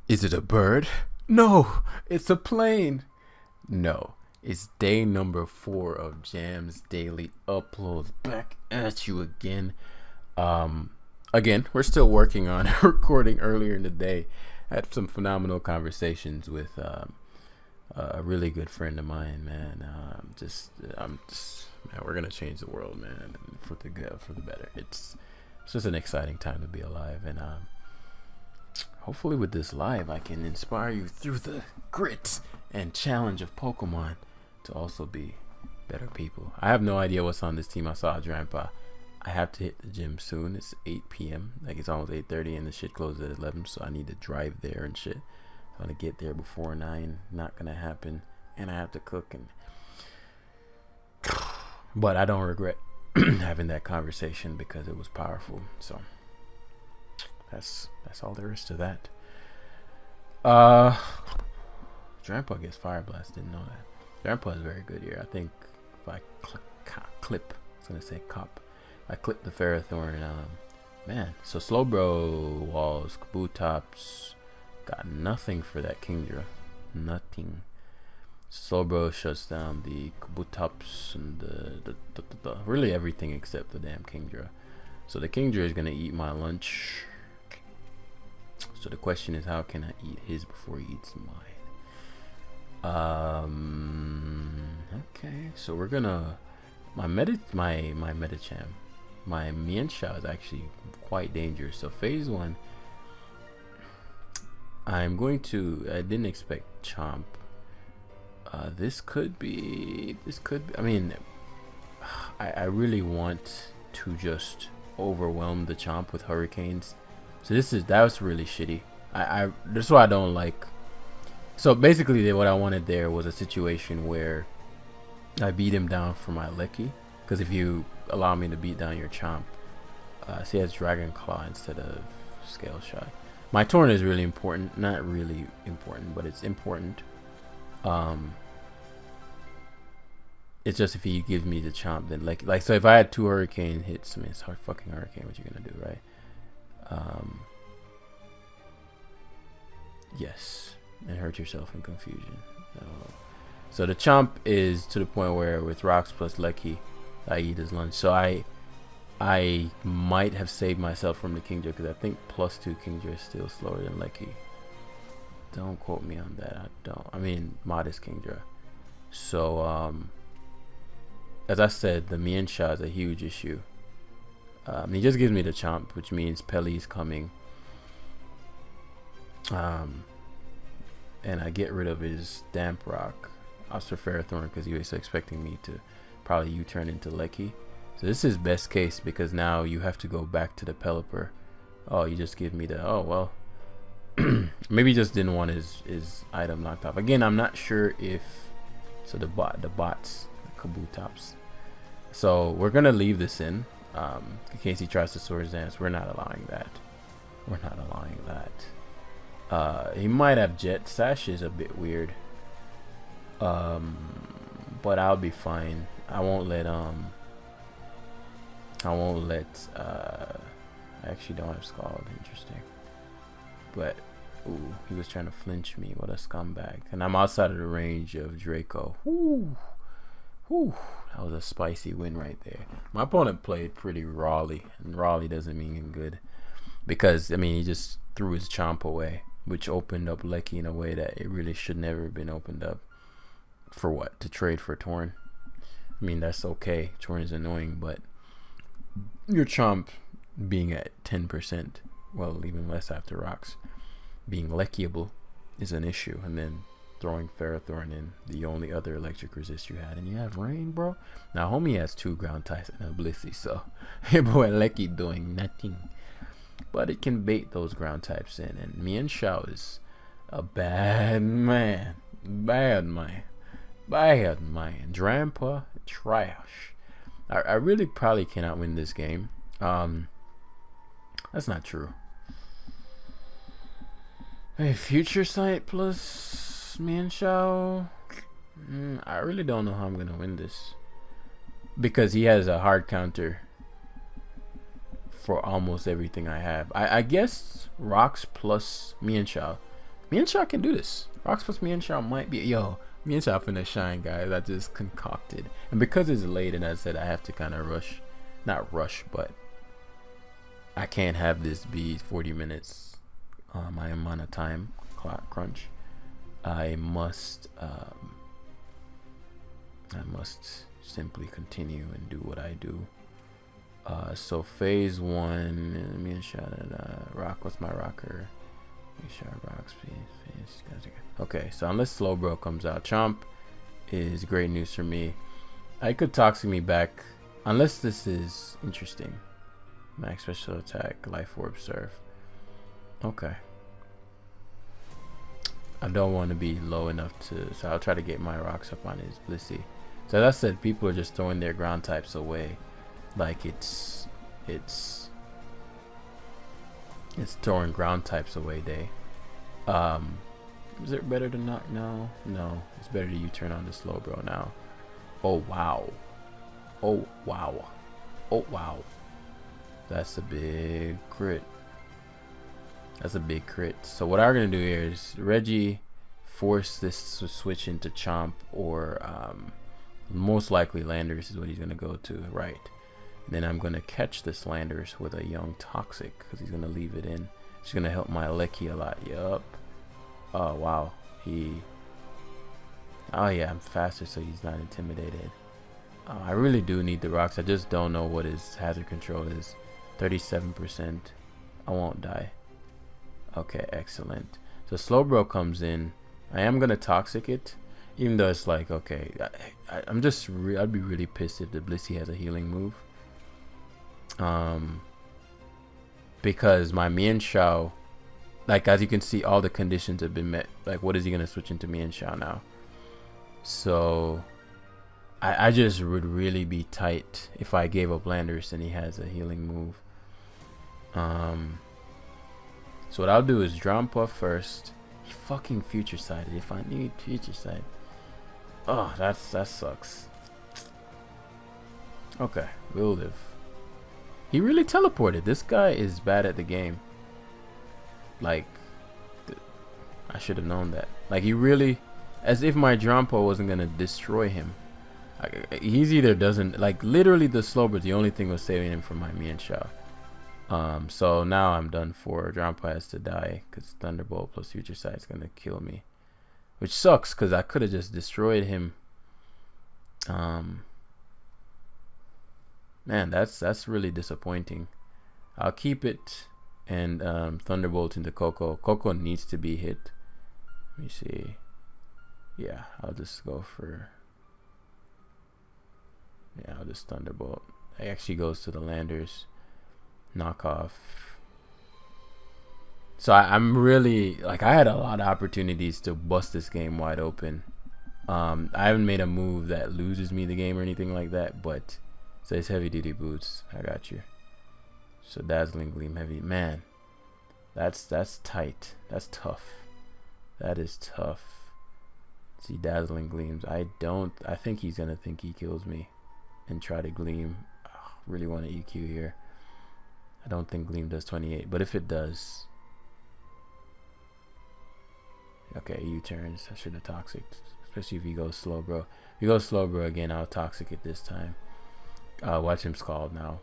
Is it a bird? No, it's a plane. No, it's day number 4 of Jam's daily uploads. Back at you again. Um, Again, we're still working on recording earlier in the day. I had some phenomenal conversations with a really good friend of mine, man. Man, we're gonna change the world, man, for the good, for the better. It's just an exciting time to be alive, and hopefully with this live I can inspire you through the grit and challenge of Pokemon to also be better people. I have no idea what's on this team. I saw Grandpa. I have to hit the gym soon. It's 8 p.m. Like, it's almost 8:30 and the shit closes at 11, so I need to drive there and shit. I want to get there before 9. Not gonna happen. And I have to cook, and but I don't regret having that conversation because it was powerful. So that's all there is to that. Grandpa gets Fire Blast. Didn't know that. Grandpa is very good here. I think if I clip, I was gonna say cop. I clip the Ferrothorn. Man. So Slowbro walls, Kabutops got nothing for that Kingdra. Nothing. Slowbro shuts down the Kabutops and the really everything except the damn Kingdra. So the Kingdra is gonna eat my lunch. So the question is, how can I eat his before he eats mine? Okay, so we're gonna my Medicham, my Mienshao is actually quite dangerous. So phase 1, I didn't expect Chomp. This could be, I mean, I really want to just overwhelm the Chomp with Hurricanes. So that was really shitty. This is what I don't like. So basically what I wanted there was a situation where I beat him down for my Lecky. Because if you allow me to beat down your Chomp, so he has Dragon Claw instead of Scale Shot. My Torn is really important. Not really important, but it's important. It's just if he gives me the Chomp, then like so if I had 2 Hurricane hits, I mean, it's hard fucking Hurricane, what you gonna do, right? Yes, and hurt yourself in confusion. So the Chomp is to the point where with Rocks plus Lecky, I eat his lunch. So I might have saved myself from the Kingdra because I think +2 Kingdra is still slower than Lecky. Don't quote me on that. I mean, modest Kingdra. So as I said, the Mienshao is a huge issue. He just gives me the Chomp, which means Pelly's coming. And I get rid of his Damp Rock, Oscar Ferrothorn, because he was expecting me to probably U-turn into Lecky. So this is best case because now you have to go back to the Pelipper. Oh, you just give me the, oh well. Maybe he just didn't want his item knocked off. Again, I'm not sure if, so the bots, the Kabutops. So we're gonna leave this in case he tries to Swords Dance. We're not allowing that. We're not allowing that. He might have Jet. Sash is a bit weird. But I'll be fine. I won't let I actually don't have Scald. Interesting. But ooh, he was trying to flinch me. What a scumbag. And I'm outside of the range of Draco. Whoo. Whew, that was a spicy win right there. My opponent played pretty rawly, and rawly doesn't mean good, because I mean he just threw his Chomp away, which opened up Lecky in a way that it really should never have been opened up. For what? To trade for Torn? I mean, that's okay. Torn is annoying, but your Chomp being at 10%, well, even less after Rocks, being Leckyable is an issue, and then throwing Ferrothorn in, the only other electric resist you had, and you have Rain, bro. Now homie has 2 ground types and a Blissey, so your boy Lecky doing nothing, but it can bait those ground types in. And Mienshao is a bad man. Drampa trash. I really probably cannot win this game. That's not true. Hey, Future Sight plus Mienshao. I really don't know how I'm gonna win this, because he has a hard counter for almost everything I have. I guess Rocks plus Mienshao Me and Shaw can do this. Rocks plus me and Shaw might be. Yo, me and Shaw finna shine, guys. I just concocted. And because it's late and I said I have to kind of rush. Not rush, but I can't have this be 40 minutes. I am on a time clock crunch. I must simply continue and do what I do. So phase 1, me and Shaw, rock. What's my rocker? Rocks, okay, so unless Slowbro comes out, Chomp is great news for me. I could Toxic me back unless this is interesting. Max special attack, life orb surf. Okay, I don't want to be low enough to, so I'll try to get my rocks up on his Blissey. So as I said, people are just throwing their ground types away like it's throwing ground types away day. Is it better to not? No, it's better to you turn on the Slowbro now. Oh wow, oh wow, oh wow, that's a big crit. That's a big crit. So what I'm gonna do here is Reggie force this to switch into Chomp, or most likely Landers is what he's gonna go to, right? Then I'm gonna catch this Landers with a young Toxic because he's gonna leave it in. It's gonna help my Lecky a lot. Yup. Oh wow. Oh yeah, I'm faster, so he's not intimidated. I really do need the rocks. I just don't know what his hazard control is. 37%. I won't die. Okay, excellent. So Slowbro comes in. I am gonna Toxic it, even though it's like, okay, I'm just I'd be really pissed if the Blissey has a healing move. Because my Mian Shao, like as you can see, all the conditions have been met. Like, what is he gonna switch into Mian Shao now? So I just would really be tight if I gave up Landers and he has a healing move. So what I'll do is Drum Puff first. He fucking future sided. If I need future side, oh, that sucks. Okay, we'll live. He really teleported. This guy is bad at the game. Like, I should have known that. Like, he really, as if my Drampo wasn't gonna destroy him. He's either doesn't, like, literally the Slowbro, the only thing was saving him from my Mian Shao. So now I'm done for. Drampo has to die because Thunderbolt plus Future Sight is gonna kill me, which sucks because I could have just destroyed him. Man, that's really disappointing. I'll keep it and Thunderbolt into Coco. Coco needs to be hit. Let me see. Yeah, I'll just go for. Yeah, I'll just Thunderbolt. It actually goes to the Landers. Knockoff. So I'm really, like, I had a lot of opportunities to bust this game wide open. I haven't made a move that loses me the game or anything like that, but so it's heavy duty boots. I got you. So Dazzling Gleam heavy. Man, that's tight. That's tough. That is tough. See, Dazzling Gleams. I think he's gonna think he kills me and try to Gleam. Oh, really want to EQ here. I don't think Gleam does 28, but if it does, okay, U-turns. I should have Toxic, especially if he goes slow, bro. If he goes slow, bro, again, I'll Toxic it this time. Watch him Scald now.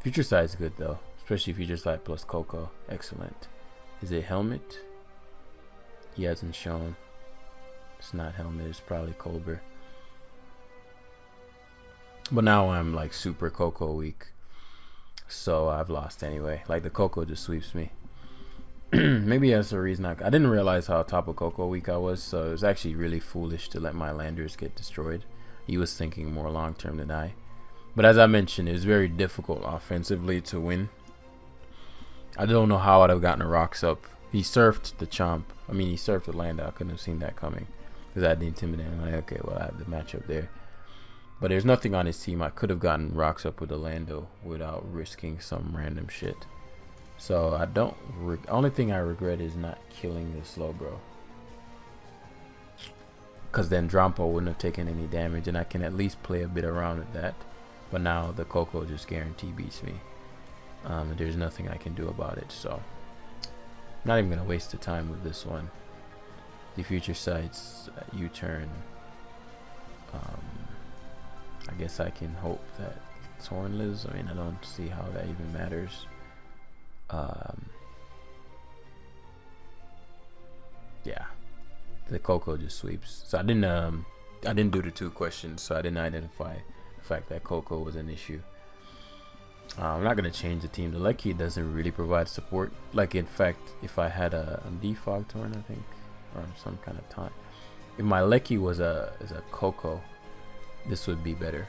Future Sight's good though, especially Future Sight plus Coco. Excellent. Is it Helmet? He hasn't shown. It's not Helmet. It's probably Colbert. But now I'm like super Coco weak. So I've lost anyway. Like the Coco just sweeps me. Maybe that's the reason I didn't realize how top of Coco weak I was. So it was actually really foolish to let my Landers get destroyed. He was thinking more long term than I. But as I mentioned, it was very difficult offensively to win. I don't know how I'd have gotten the rocks up. He surfed the Chomp. I mean, he surfed the Lando. I couldn't have seen that coming because I had the Intimidate. I'm like, okay, well, I have the matchup there. But there's nothing on his team. I could have gotten rocks up with Orlando without risking some random shit. So I don't. Only thing I regret is not killing the Slowbro. Because then Drampo wouldn't have taken any damage, and I can at least play a bit around with that. But now the Coco just guarantee beats me. And there's nothing I can do about it. So I'm not even gonna waste the time with this one. the future sights U-turn. I guess I can hope that Torn lives. I mean, I don't see how that even matters. Yeah, the Coco just sweeps. So I didn't do the 2 questions, so I didn't identify the fact that Coco was an issue. I'm not gonna change the team. The Lecky doesn't really provide support. Like, in fact, if I had a defog Torn, I think, or some kind of taunt, if my Lecky was a Coco, this would be better.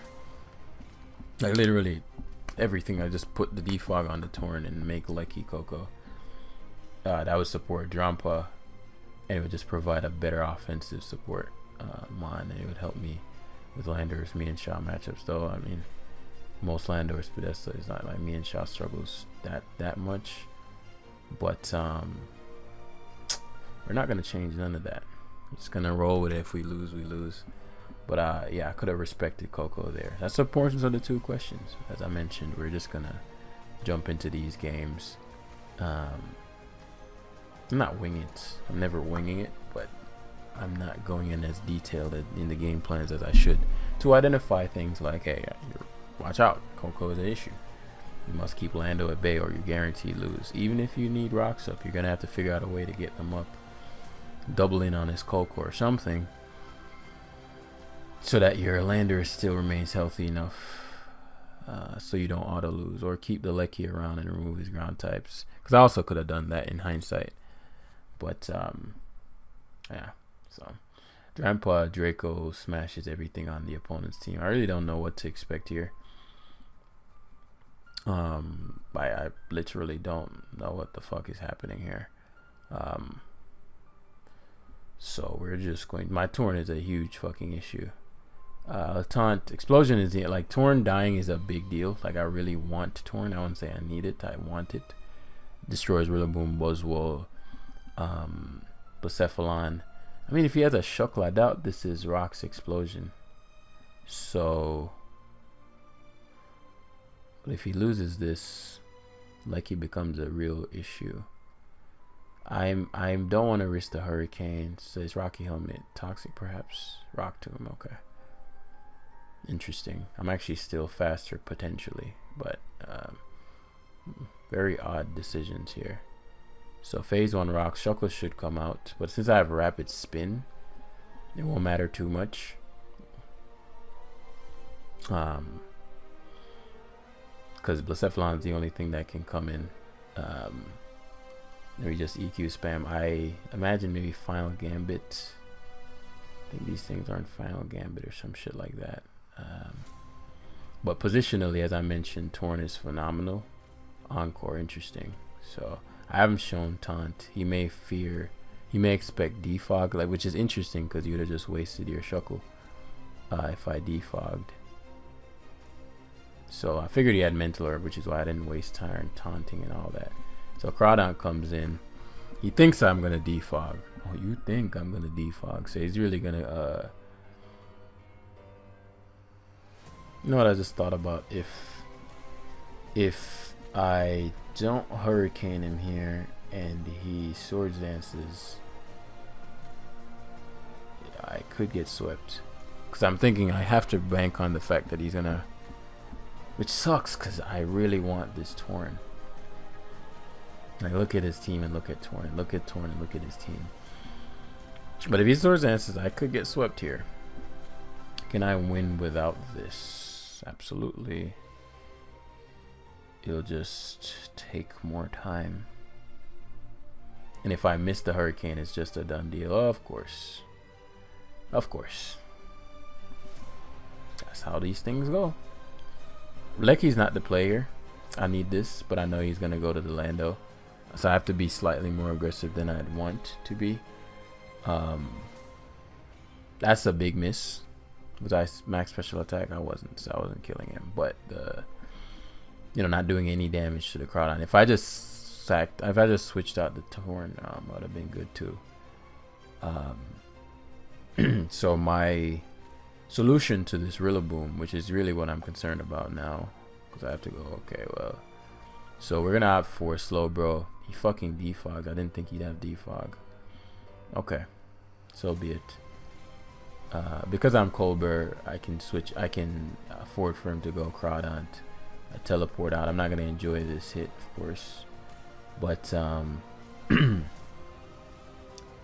Like, literally everything, I just put the defog on the Torn and make Lecky Coco. That would support Drampa, and it would just provide a better offensive support mon, and it would help me with Landorus, me and Shaw matchups. Though, I mean, most Landorus Podesta is not like me and Shaw struggles that much, but we're not gonna change none of that. Just gonna roll with it. If we lose, we lose. But yeah, I could have respected Coco there. That's the importance of the 2 questions. As I mentioned, we're just gonna jump into these games. I'm not winging it. I'm never winging it, but I'm not going in as detailed in the game plans as I should to identify things like, hey, watch out, Coco is an issue. You must keep Lando at bay or you guaranteed lose. Even if you need rocks up, you're gonna have to figure out a way to get them up, double in on his Coco or something, so that your lander still remains healthy enough so you don't auto lose, or keep the Lecky around and remove his ground types, because I also could have done that in hindsight. But yeah, so Drampa Draco smashes everything on the opponent's team. I really don't know what to expect here. I literally don't know what the fuck is happening here. So we're just going, my Torn is a huge fucking issue. Taunt explosion is like, Torn dying is a big deal. Like, I really want Torn. I wouldn't say I need it, I want it. Destroys Rillaboom, Buzzwole, Blacephalon. I mean, if he has a Shuckle, I doubt this is Rock's explosion. So, but if he loses this, like, he becomes a real issue. I don't want to risk the Hurricane. Says Rocky Helmet, Toxic perhaps, Rock Tomb. Okay, interesting. I'm actually still faster potentially, but very odd decisions here. So phase 1 Rock, Shuckle should come out, but since I have Rapid Spin, it won't matter too much. Because Blacephalon is the only thing that can come in. Maybe just EQ spam. I imagine maybe Final Gambit. I think these things aren't Final Gambit or some shit like that. But positionally, as I mentioned, Torn is phenomenal. Encore, interesting. So I haven't shown Taunt. He may expect defog, like, which is interesting because you would have just wasted your Shuckle if I defogged. So I figured he had Mental Herb, which is why I didn't waste time taunting and all that. So Crawdon comes in. He thinks I'm gonna defog. Oh, you think I'm gonna defog? So he's really gonna you know what I just thought about? If I don't Hurricane him here and he Swords Dances, I could get swept. Because I'm thinking I have to bank on the fact that he's gonna, which sucks because I really want this Torn. Like, look at his team and look at Torn, and look at Torn and look at his team. But if he Swords Dances, I could get swept here. Can I win without this? Absolutely. It'll just take more time. And if I miss the Hurricane, it's just a done deal. Oh, of course. Of course. That's how these things go. Lecky's not the player. I need this, but I know he's going to go to the Lando. So I have to be slightly more aggressive than I'd want to be. That's a big miss. Was I max special attack? I wasn't, so I wasn't killing him. But you know, not doing any damage to the Crawdon. If I just switched out the Torn, would have been good too. So my solution to this Rillaboom, which is really what I'm concerned about now, because I have to go. Okay, well, so we're gonna opt for Slowbro. He fucking defogged. I didn't think he'd have defog. Okay. So be it. Because I'm Colbert, I can switch. I can afford for him to go Crawdont, teleport out. I'm not gonna enjoy this hit, of course, but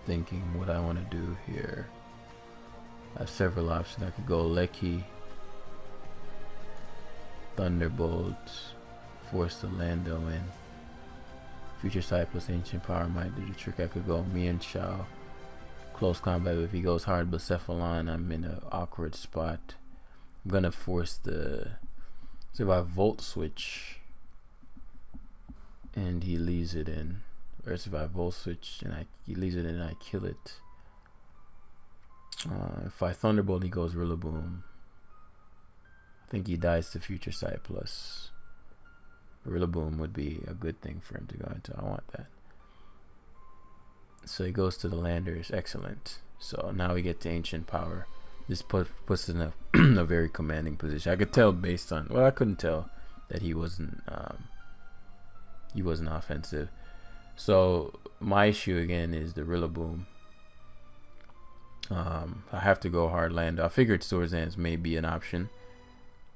thinking what I want to do here. I have several options. I could go Lecky, Thunderbolt, force the Lando in. Future Sight plus Ancient Power might do the trick. I could go Mian Shao. Close combat, but if he goes hard Blacephalon, I'm in an awkward spot. I'm gonna force the Survive Volt switch, and he leaves it in. Or Survive Volt switch, and he leaves it in, and I kill it. If I Thunderbolt, he goes Rillaboom. I think he dies to Future Sight plus. Rillaboom would be a good thing for him to go into. I want that. So he goes to the Landers. Excellent. So now we get to Ancient Power. This puts in a very commanding position. I could tell based on, well, I couldn't tell that he wasn't offensive. So my issue again is the Rillaboom. I have to go hard Lando. I figured Swords Dance may be an option.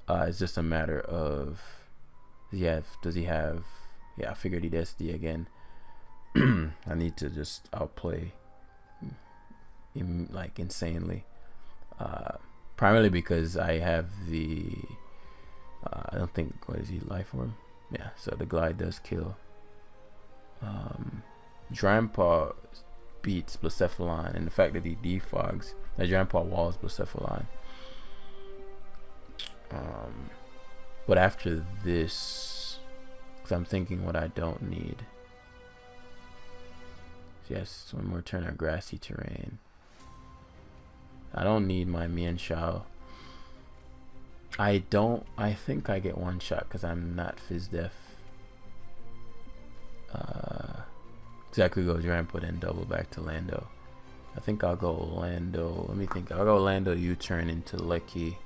It's just a matter of, does he have, yeah, I figured he'd SD again. I need to just outplay him like insanely. Primarily because I have the, I don't think, what is he, Life Orb? Yeah, so the Glide does kill. Drampa beats Blacephalon, and the fact that he defogs, that Drampa walls Blacephalon. But after this, because I'm thinking what I don't need. Yes, one more turn of grassy terrain. I don't need my Mian Shao. I think I get one shot because I'm not Fizdef. Exactly, go Drampa then double back to Lando. I think I'll go Lando. Let me think. I'll go Lando U-turn into Lecky.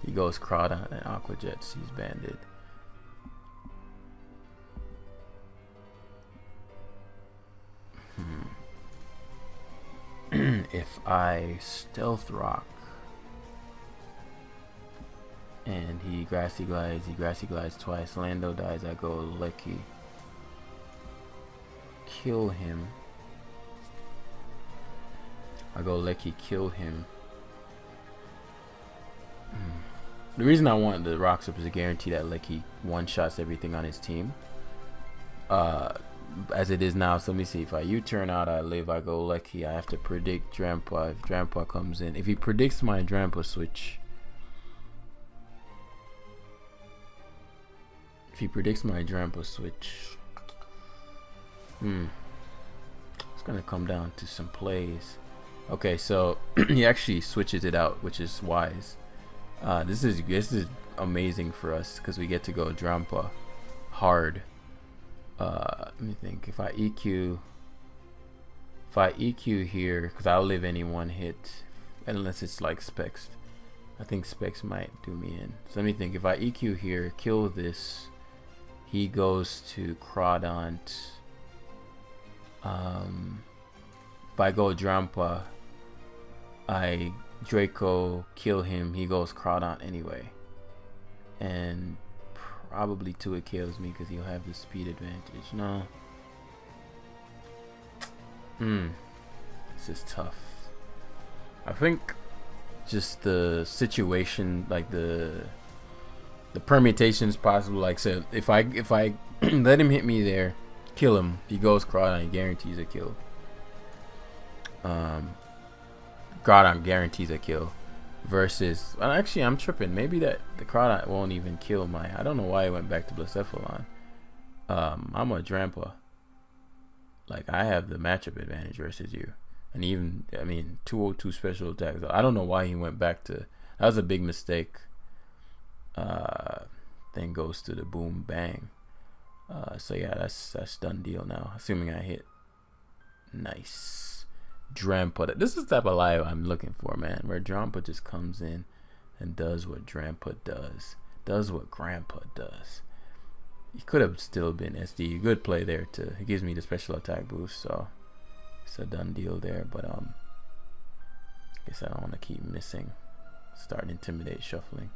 He goes Crawdon and Aqua Jets. He's banded. If I Stealth Rock and he grassy glides twice, Lando dies, I go Lecky. Kill him. I go Lecky, kill him. The reason I want the rocks up is to guarantee that Lecky one-shots everything on his team. As it is now, so let me see. If I U-turn out, I live, I go Lecky. I have to predict Drampa. If Drampa comes in, if he predicts my Drampa switch, it's gonna come down to some plays. Okay, so he actually switches it out, which is wise. This is amazing for us because we get to go Drampa hard. Let me think. If I EQ here, because I'll live any one hit, unless it's like Specs. I think Specs might do me in. So let me think. If I EQ here, kill this, he goes to Crawdont. If I go Drampa, I Draco, kill him, he goes Crawdont anyway. And probably 2 it kills me because he'll have the speed advantage. No. This is tough. I think just the situation, like the permutations possible. Like said, if I let him hit me there, kill him, he goes Crawdon, he guarantees a kill. Crawdon guarantees a kill. Versus, well, actually, I'm tripping. Maybe the Crawdon won't even kill my. I don't know why I went back to Blacephalon. I'm a Drampa. Like, I have the matchup advantage versus you. And even, I mean, 202 special attacks. I don't know why he went back to. That was a big mistake. Then goes to the boom bang. So yeah, that's done deal now. Assuming I hit. Nice. Drampa. This is the type of live I'm looking for, man. Where Drampa just comes in and does what Drampa does. Does what Grandpa does. He could have still been SD. Good play there too. He gives me the special attack boost. So it's a done deal there. But I guess I don't want to keep missing. Start intimidate shuffling.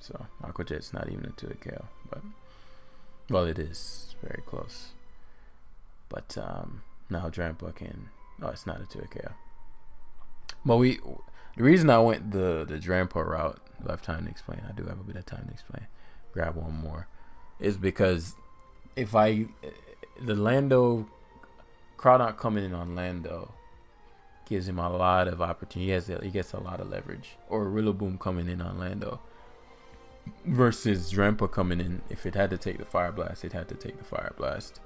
So Aqua Jet's not even a 2 KO, but well, it is very close. But now Drampa can. Oh, it's not a 2 KO. But the reason I went the Drampa route, do I have time to explain? I do have a bit of time to explain. Grab one more. Is because if the Lando Crawdaunt coming in on Lando gives him a lot of opportunity. He gets a lot of leverage. Or Rillaboom coming in on Lando versus Drampa coming in. If it had to take the Fire Blast, it had to take the Fire Blast.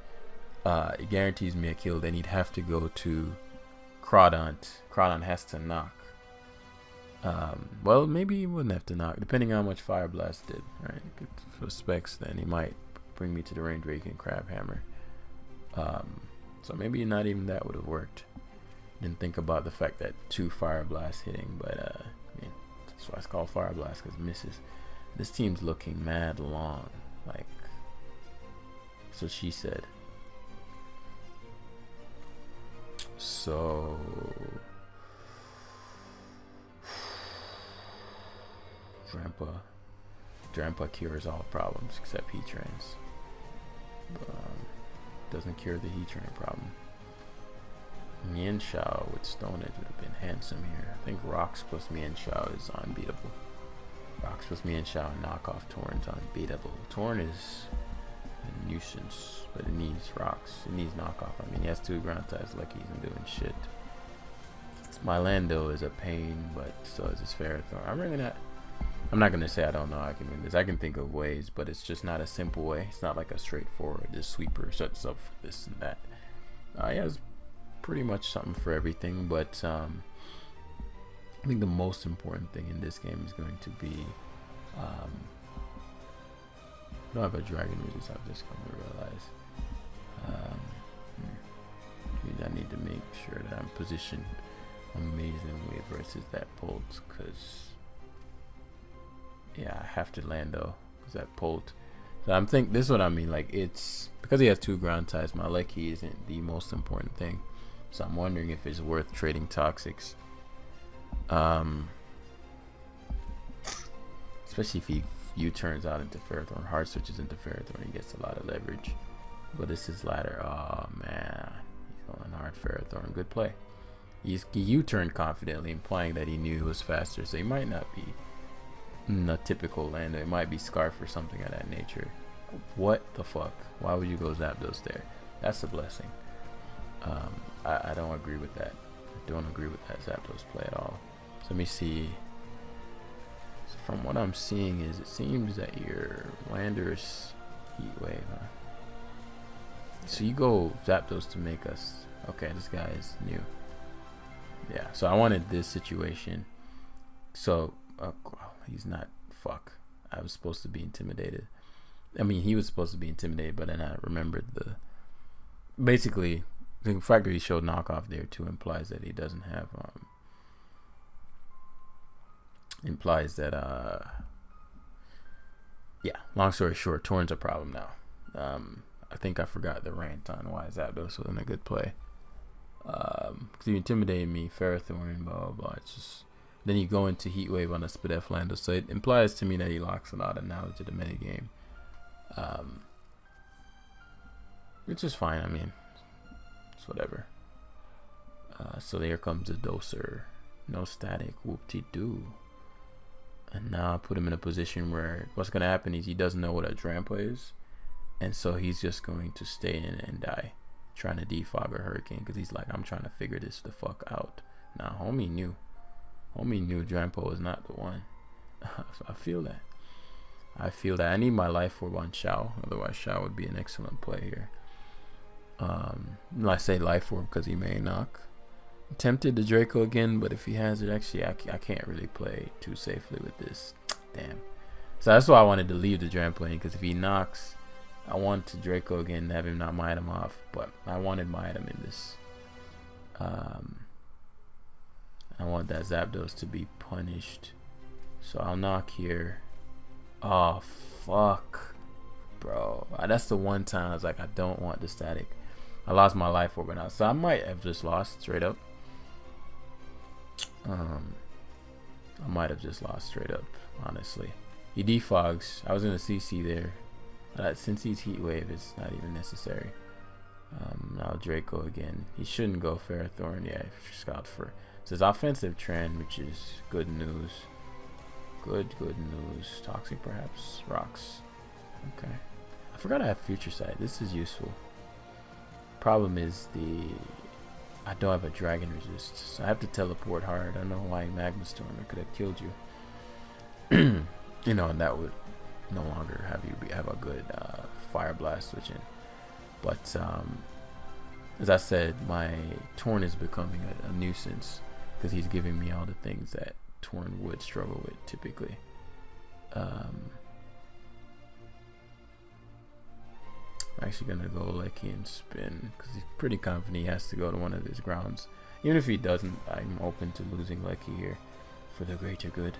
It guarantees me a kill. Then he'd have to go to Crawdaunt. Crawdaunt has to knock. Well, maybe he wouldn't have to knock, depending on how much Fire Blast did. Right? For specs, then he might bring me to the range where he can Crab Hammer. So maybe not even that would have worked. Didn't think about the fact that 2 Fire Blasts hitting, but I mean, that's why it's called Fire Blast, because it misses. This team's looking mad long, like, so she said. So Drampa cures all problems except heat trains. Doesn't cure the heat train problem. Mienshao with Stone Edge would have been handsome here. I think Rocks plus Mienshao is unbeatable. Rocks plus Mienshao and knockoff Torn's unbeatable. Torn is a nuisance, but it needs Rocks. It needs knockoff. I mean, he has 2 ground types, like he's been doing shit. My Lando is a pain, but so is his Ferrothorn. I'm not gonna say I don't know how I can win this. I can think of ways, but it's just not a simple way. It's not like a straightforward, this sweeper sets up for this and that. He has pretty much something for everything, but I think the most important thing in this game is going to be I don't have a Dragon Resist. I've just come to realize I need to make sure that I'm positioned amazingly versus that Bolt, because yeah, I have to Lando because that Bolt. So I'm think this is what I mean, like, it's because he has 2 ground types, my Lucky isn't the most important thing. So I'm wondering if it's worth trading Toxics. Especially if he U-turns out into Ferrothorn, hard switches into Ferrothorn, he gets a lot of leverage. But this is ladder. Oh man, he's going hard Ferrothorn. Good play. He U-turned confidently, implying that he knew he was faster. So he might not be a typical Lando. It might be Scarf or something of that nature. What the fuck? Why would you go Zapdos there? That's a blessing. I don't agree with that. I don't agree with that Zapdos play at all. So let me see. So from what I'm seeing is it seems that your Landorus Heat Wave, huh? So you go Zapdos to make us. Okay, this guy is new. Yeah, so I wanted this situation. So he's not. Fuck. I was supposed to be intimidated. I mean, he was supposed to be intimidated, but then I remembered basically the fact that he showed knockoff there too implies that he doesn't have implies that yeah, long story short, Torn's a problem now. I think I forgot the rant on why Zapdos wasn't a good play. Because you intimidated me, Ferrothorn, blah blah blah. It's just then you go into Heat Wave on a Spadef Lando, so it implies to me that he locks a lot of knowledge of the metagame. Which is fine, I mean, it's whatever. So there comes the Doser. No static, whoop-de-doo. And now I put him in a position where what's going to happen is he doesn't know what a Drampa is. And so he's just going to stay in and die, trying to defog a Hurricane, because he's like, I'm trying to figure this the fuck out. Now, homie knew. Homie knew Drampa was not the one. I feel that. I need my Life Orb on Shao. Otherwise, Shao would be an excellent play here. I say Life Orb because he may knock. I'm tempted to Draco again, but if he has it, actually, I can't really play too safely with this. Damn. So that's why I wanted to leave the Drampa in, because if he knocks, I want to Draco again, have him not my item off, but I wanted my item in this. I want that Zapdos to be punished. So I'll knock here. Oh, fuck. Bro. That's the one time I was like, I don't want the static. I lost my life orb now, so I might have just lost straight up. I might have just lost straight up, honestly. He defogs. I was in a CC there. Since he's heat wave, it's not even necessary. Now Draco again. He shouldn't go Ferrothorn. Yeah, scout for. It says offensive trend, which is good news. Good news. Toxic perhaps. Rocks. Okay. I forgot I have future sight. This is useful. Problem is I don't have a dragon resist, so I have to teleport hard. I don't know why Magma Storm could have killed you. You know, and that would no longer have you have a good Fire Blast switching. But as I said, my Torn is becoming a nuisance because he's giving me all the things that Torn would struggle with typically. I'm actually gonna go Lecky and spin because he's pretty confident he has to go to one of his grounds. Even if he doesn't, I'm open to losing Lecky here for the greater good.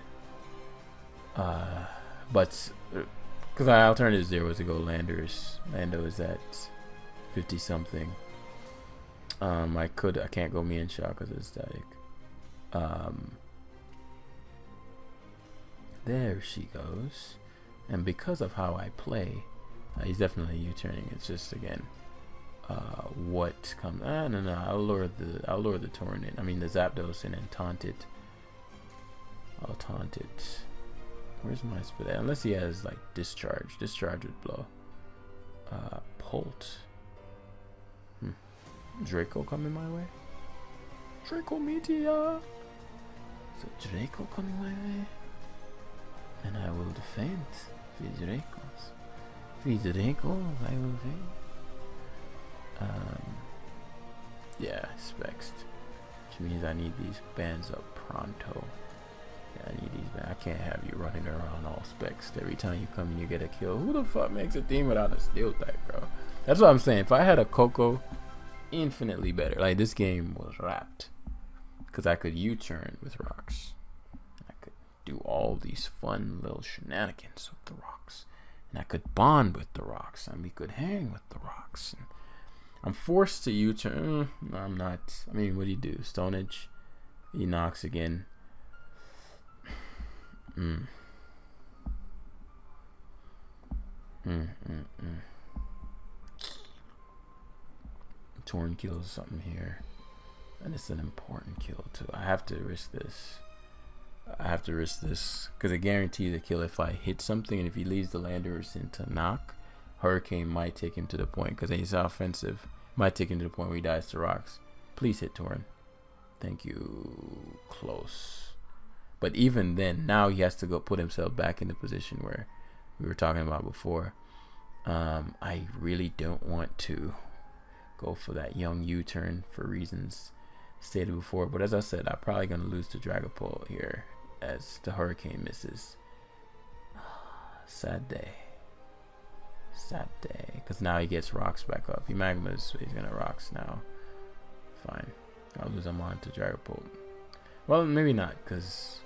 But because my alternative there was to go Landers. Lando is at 50 something. I can't go Mian Shah because it's static. There she goes. And because of how I play, he's definitely U-turning. It's just again, what comes? No. I'll lure the Torrent in. I mean the Zapdos in and taunt it. I'll taunt it. Where's my spit at? Unless he has like discharge. Discharge would blow. Polt. Draco coming my way. Draco Meteor. So Draco coming my way, and I will defend Dracos. Draco, I will defend. Yeah, Specs. Which means I need these bands up pronto. Yeah, I need these bands. I can't have you running around all Specs. Every time you come and you get a kill. Who the fuck makes a team without a steel type, bro? That's what I'm saying. If I had a Coco, infinitely better. Like this game was wrapped. Because I could U-turn with rocks. I could do all these fun little shenanigans with the rocks. And I could bond with the rocks. And we could hang with the rocks. And I'm forced to U-turn. No, I'm not. I mean, what do you do? Stone Edge. Enox again. Torn kills something here. And it's an important kill too. I have to risk this. Because it guarantees a kill if I hit something, and if he leaves the Landers into knock, Hurricane might take him to the point, because he's offensive, might take him to the point where he dies to rocks. Please hit Torn. Thank you. Close. But even then, now he has to go put himself back in the position where we were talking about before. I really don't want to go for that young U-turn for reasons stated before, but as I said, I'm probably going to lose to Dragapult here as the Hurricane misses. Sad day, because now he gets rocks back up. He magmas, so he's going to rocks now. Fine, I'll lose him on to Dragapult. Well, maybe not, because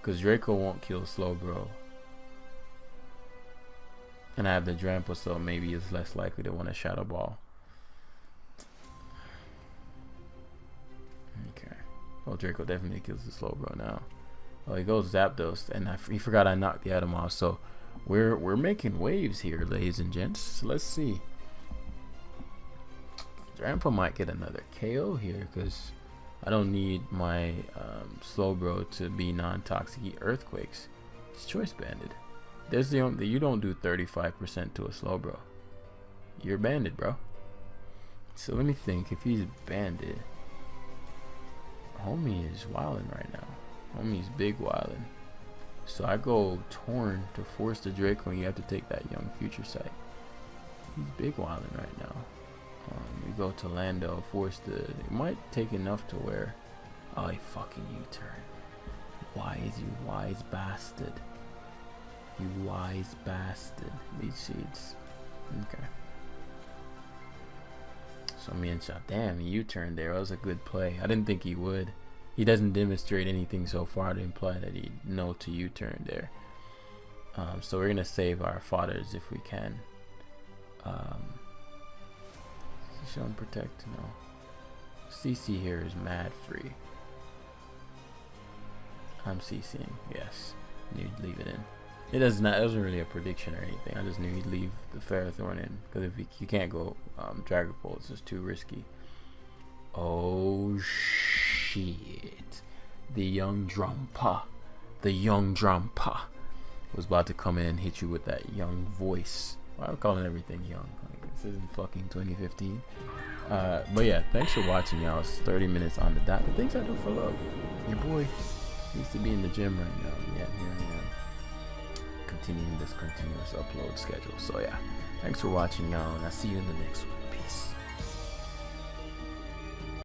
Draco won't kill Slowbro, and I have the Drampa, so maybe it's less likely to want a Shadow Ball. Okay. Well, Draco definitely kills the Slowbro now. Oh, he goes Zapdos, and he forgot I knocked the item off. So we're making waves here, ladies and gents. So let's see. Drampa might get another KO here because I don't need my Slowbro to be non-toxic Earthquakes. It's Choice Banded. There's the only, you don't do 35% to a Slowbro. You're banded, bro. So let me think. If he's banded, homie is wildin' right now. Homie's big wildin'. So I go Torn to force the Draco, and you have to take that young Future Sight. He's big wildin' right now. We go to Lando, force the. It might take enough to where. Oh, he fucking U-turn. Wise, you wise bastard. You wise bastard. Lead seeds. Okay. So me and shot. Damn, he U-turned there. That was a good play. I didn't think he would. He doesn't demonstrate anything so far to imply that he'd know to U-turn there. So we're gonna save our fodders if we can. Shown protect, no. CC here is mad free. I'm CCing, yes. You'd leave it in. It wasn't really a prediction or anything. I just knew he'd leave the Ferrothorn in. Because if you can't go Dragapult, it's just too risky. Oh shit. The young Drampa was about to come in and hit you with that young voice. Well, I'm calling everything young. Like, this isn't fucking 2015. But yeah, thanks for watching, y'all. It's 30 minutes on the dot. The things I do for love. Your boy needs to be in the gym right now. Yeah, here I am. Continuing this continuous upload schedule. So yeah, thanks for watching, y'all, and I'll see you in the next one. Peace.